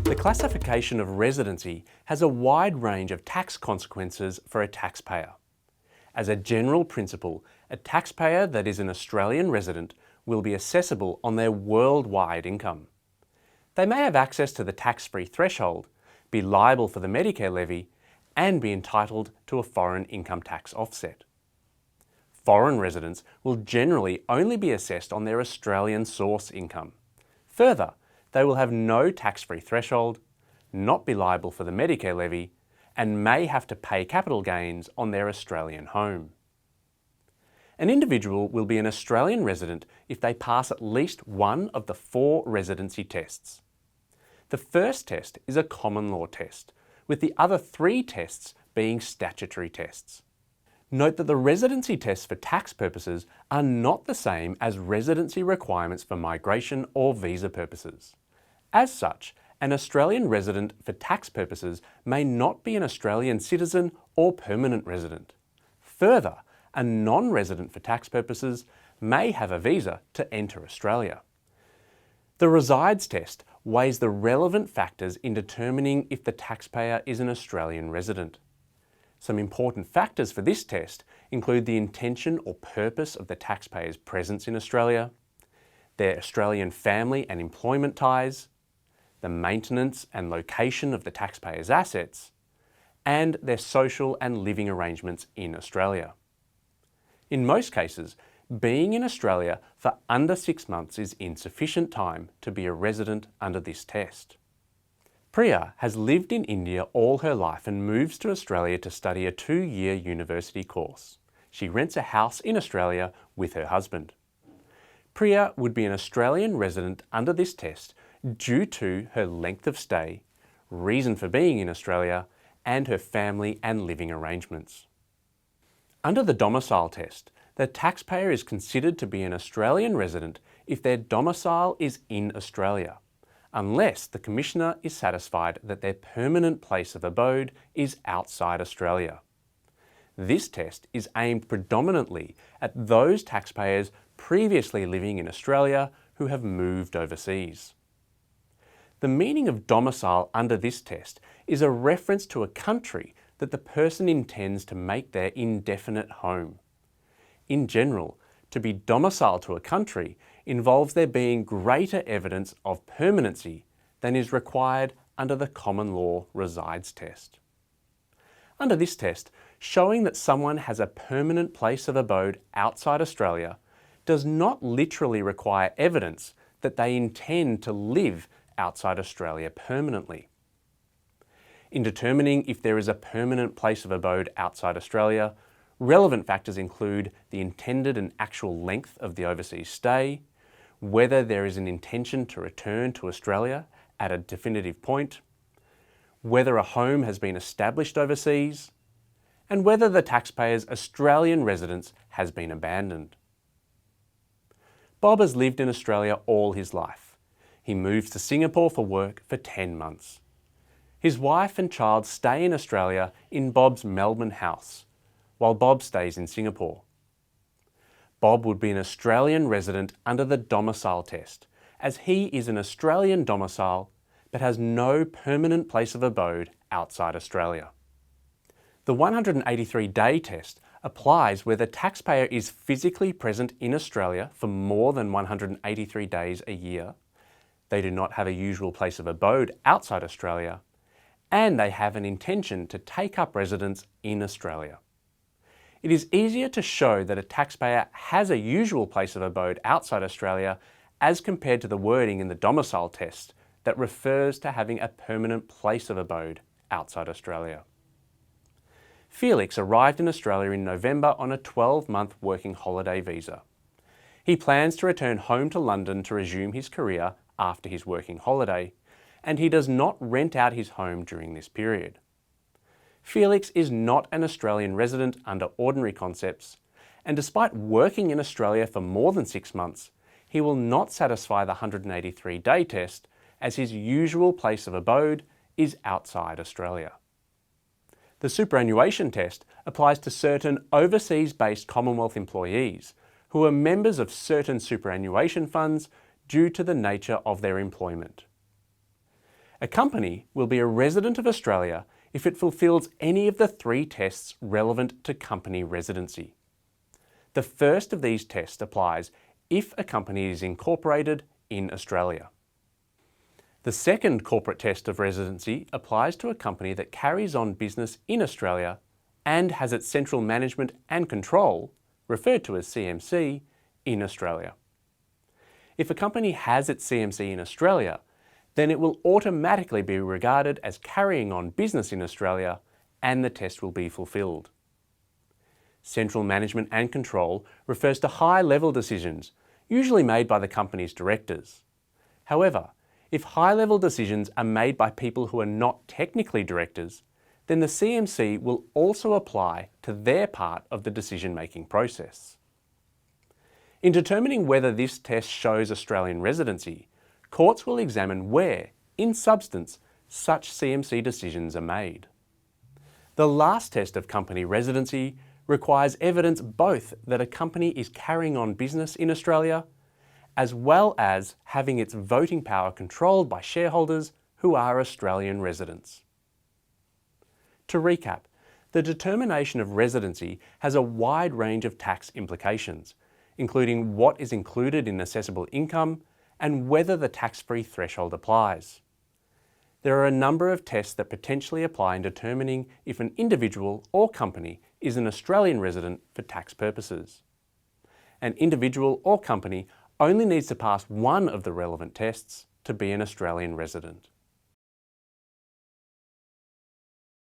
The classification of residency has a wide range of tax consequences for a taxpayer. As a general principle, a taxpayer that is an Australian resident will be assessable on their worldwide income. They may have access to the tax-free threshold, be liable for the Medicare levy, and be entitled to a foreign income tax offset. Foreign residents will generally only be assessed on their Australian source income. Further, they will have no tax-free threshold, not be liable for the Medicare levy, and may have to pay capital gains on their Australian home. An individual will be an Australian resident if they pass at least one of the 4 residency tests. The first test is a common law test, with the other 3 tests being statutory tests. Note that the residency tests for tax purposes are not the same as residency requirements for migration or visa purposes. As such, an Australian resident for tax purposes may not be an Australian citizen or permanent resident. Further, a non-resident for tax purposes may have a visa to enter Australia. The resides test weighs the relevant factors in determining if the taxpayer is an Australian resident. Some important factors for this test include the intention or purpose of the taxpayer's presence in Australia, their Australian family and employment ties, the maintenance and location of the taxpayer's assets, and their social and living arrangements in Australia. In most cases, being in Australia for under 6 months is insufficient time to be a resident under this test. Priya has lived in India all her life and moves to Australia to study a 2-year university course. She rents a house in Australia with her husband. Priya would be an Australian resident under this test due to her length of stay, reason for being in Australia, and her family and living arrangements. Under the Domicile Test, the taxpayer is considered to be an Australian resident if their domicile is in Australia, unless the Commissioner is satisfied that their permanent place of abode is outside Australia. This test is aimed predominantly at those taxpayers previously living in Australia who have moved overseas. The meaning of domicile under this test is a reference to a country that the person intends to make their indefinite home. In general, to be domiciled to a country involves there being greater evidence of permanency than is required under the common law resides test. Under this test, showing that someone has a permanent place of abode outside Australia does not literally require evidence that they intend to live outside Australia permanently. In determining if there is a permanent place of abode outside Australia, relevant factors include the intended and actual length of the overseas stay, whether there is an intention to return to Australia at a definitive point, whether a home has been established overseas, and whether the taxpayer's Australian residence has been abandoned. Bob has lived in Australia all his life. He moves to Singapore for work for 10 months. His wife and child stay in Australia in Bob's Melbourne house, while Bob stays in Singapore. Bob would be an Australian resident under the Domicile Test, as he is an Australian domicile but has no permanent place of abode outside Australia. The 183-day test applies where the taxpayer is physically present in Australia for more than 183 days a year, they do not have a usual place of abode outside Australia, and they have an intention to take up residence in Australia. It is easier to show that a taxpayer has a usual place of abode outside Australia as compared to the wording in the Domicile Test that refers to having a permanent place of abode outside Australia. Felix arrived in Australia in November on a 12-month working holiday visa. He plans to return home to London to resume his career after his working holiday, and he does not rent out his home during this period. Felix is not an Australian resident under ordinary concepts, and despite working in Australia for more than 6 months, he will not satisfy the 183-day test as his usual place of abode is outside Australia. The Superannuation Test applies to certain overseas-based Commonwealth employees who are members of certain superannuation funds due to the nature of their employment. A company will be a resident of Australia if it fulfills any of the 3 tests relevant to company residency. The first of these tests applies if a company is incorporated in Australia. The second corporate test of residency applies to a company that carries on business in Australia and has its central management and control, referred to as CMC, in Australia. If a company has its CMC in Australia, then it will automatically be regarded as carrying on business in Australia and the test will be fulfilled. Central management and control refers to high-level decisions, usually made by the company's directors. However, if high-level decisions are made by people who are not technically directors, then the CMC will also apply to their part of the decision-making process. In determining whether this test shows Australian residency, courts will examine where, in substance, such CMC decisions are made. The last test of company residency requires evidence both that a company is carrying on business in Australia, as well as having its voting power controlled by shareholders who are Australian residents. To recap, the determination of residency has a wide range of tax implications, including what is included in assessable income and whether the tax-free threshold applies. There are a number of tests that potentially apply in determining if an individual or company is an Australian resident for tax purposes. An individual or company only needs to pass one of the relevant tests to be an Australian resident.